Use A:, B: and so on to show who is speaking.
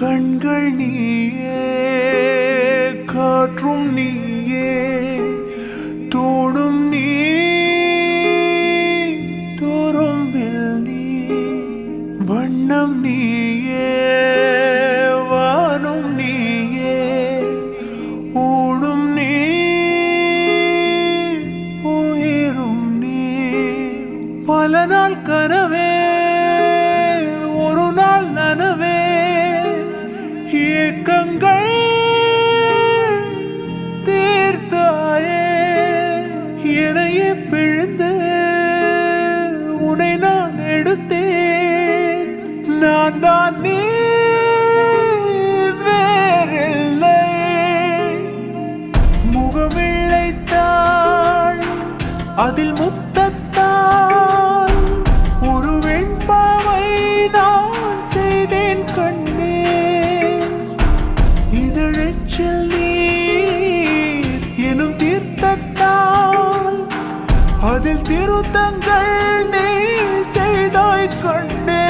A: கண்கள் நீயே காற்றும் நீயே தோடும் நீ தோறும்பில் நீ வண்ணம் நீயே வானும் நீயே ஊடும் நீ உயிரும் நீ பல நாள் கனவே ஒரு நாள் நனவே ஏக்கங்கள் தீர்த்தாயே எதையே பிழிந்து உன்னை நான் எடுத்தேன் நான் தான் நீ வேறில்லை முகமிழைத்தாள் அதில் முத்தத்தாள் ஒரு வெண்பாவை நான் செய்தேன் கண்ணே இதழச்சில் நீர் எனும் தீர்த்தத்தால் அதில் திருத்தங்கள் நீ செய்தாய் கண்ணே